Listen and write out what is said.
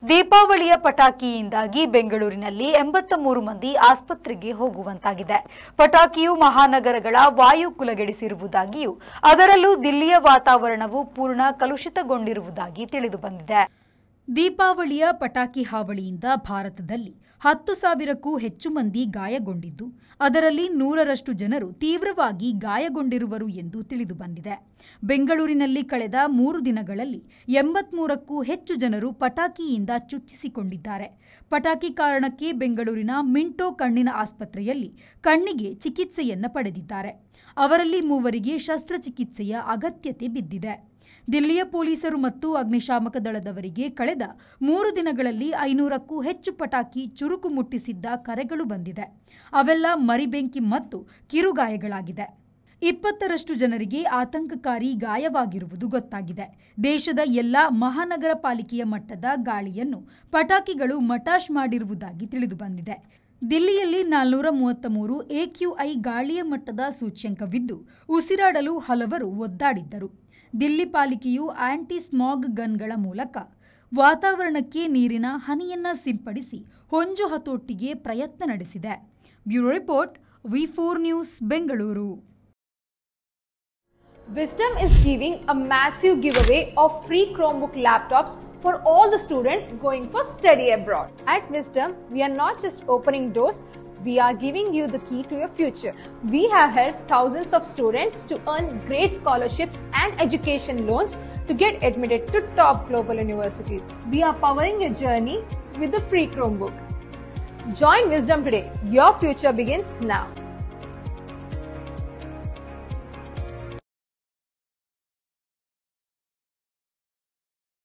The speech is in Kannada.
ದೀಪಾವಳಿಯ ಪಟಾಕಿಯಿಂದಾಗಿ ಬೆಂಗಳೂರಿನಲ್ಲಿ 83 ಮಂದಿ ಆಸ್ಪತ್ರೆಗೆ ಹೋಗುವಂತಾಗಿದೆ. ಪಟಾಕಿಯು ಮಹಾನಗರಗಳ ವಾಯು ಕುಲಗೆಡಿಸಿರುವುದಾಗಿಯೂ ಅದರಲ್ಲೂ ದಿಲ್ಲಿಯ ವಾತಾವರಣವು ಪೂರ್ಣ ಕಲುಷಿತಗೊಂಡಿರುವುದಾಗಿ ತಿಳಿದುಬಂದಿದೆ. ದೀಪಾವಳಿಯ ಪಟಾಕಿ ಹಾವಳಿಯಿಂದ ಭಾರತದಲ್ಲಿ 10,000ಕ್ಕೂ ಹೆಚ್ಚು ಮಂದಿ ಗಾಯಗೊಂಡಿದ್ದು, ಅದರಲ್ಲಿ 100ರಷ್ಟು ಜನರು ತೀವ್ರವಾಗಿ ಗಾಯಗೊಂಡಿರುವರು ಎಂದು ತಿಳಿದುಬಂದಿದೆ. ಬೆಂಗಳೂರಿನಲ್ಲಿ ಕಳೆದ 3 ದಿನಗಳಲ್ಲಿ 83ಕ್ಕೂ ಹೆಚ್ಚು ಜನರು ಪಟಾಕಿಯಿಂದ ಚುಚ್ಚಿಸಿಕೊಂಡಿದ್ದಾರೆ. ಪಟಾಕಿ ಕಾರಣಕ್ಕೆ ಬೆಂಗಳೂರಿನ ಮಿಂಟೋ ಕಣ್ಣಿನ ಆಸ್ಪತ್ರೆಯಲ್ಲಿ ಕಣ್ಣಿಗೆ ಚಿಕಿತ್ಸೆಯನ್ನು ಪಡೆದಿದ್ದಾರೆ. ಅವರಲ್ಲಿ 3ವರಿಗೆ ಶಸ್ತ್ರಚಿಕಿತ್ಸೆಯ ಅಗತ್ಯತೆ ಬಿದ್ದಿದೆ. ದಿಲ್ಲಿಯ ಪೊಲೀಸರು ಮತ್ತು ಅಗ್ನಿಶಾಮಕ ದಳದವರಿಗೆ ಕಳೆದ 3 ದಿನಗಳಲ್ಲಿ 500ಕ್ಕೂ ಹೆಚ್ಚು ಪಟಾಕಿ ಚುರುಕು ಮುಟ್ಟಿಸಿದ್ದ ಕರೆಗಳು ಬಂದಿದೆ. ಅವೆಲ್ಲ ಮರಿಬೆಂಕಿ ಮತ್ತು ಕಿರುಗಾಯಗಳಾಗಿದೆ. 20ರಷ್ಟು ಜನರಿಗೆ ಆತಂಕಕಾರಿ ಗಾಯವಾಗಿರುವುದು ಗೊತ್ತಾಗಿದೆ. ದೇಶದ ಎಲ್ಲ ಮಹಾನಗರ ಪಾಲಿಕೆಯ ಮಟ್ಟದ ಗಾಳಿಯನ್ನು ಪಟಾಕಿಗಳು ಮಟಾಶ್ ಮಾಡಿರುವುದಾಗಿ ತಿಳಿದುಬಂದಿದೆ. ದಿಲ್ಲಿಯಲ್ಲಿ 433 AQI ಗಾಳಿಯ ಮಟ್ಟದ ಸೂಚ್ಯಂಕವಿದ್ದು, ಉಸಿರಾಡಲು ಹಲವರು ಒದ್ದಾಡಿದ್ದರು. ದಿಲ್ಲಿ ಪಾಲಿಕೆಯು ಆಂಟಿ ಸ್ಮಾಗ್ ಗನ್ಗಳ ಮೂಲಕ ವಾತಾವರಣಕ್ಕೆ ನೀರಿನ ಹನಿಯನ್ನ ಸಿಂಪಡಿಸಿ ಹೊಂಜು ಹತೋಟಿಗೆ ಪ್ರಯತ್ನ ನಡೆಸಿದೆ. Bureau report, V4 news, Bengaluru. Wisdom is giving a massive giveaway of free Chromebook laptops for all the students going for study abroad. At Wisdom, we are not just opening doors, we are giving you the key to your future. We have helped thousands of students to earn great scholarships and education loans to get admitted to top global universities. We are powering your journey with the free Chromebook. Join Wisdom today. Your future begins now.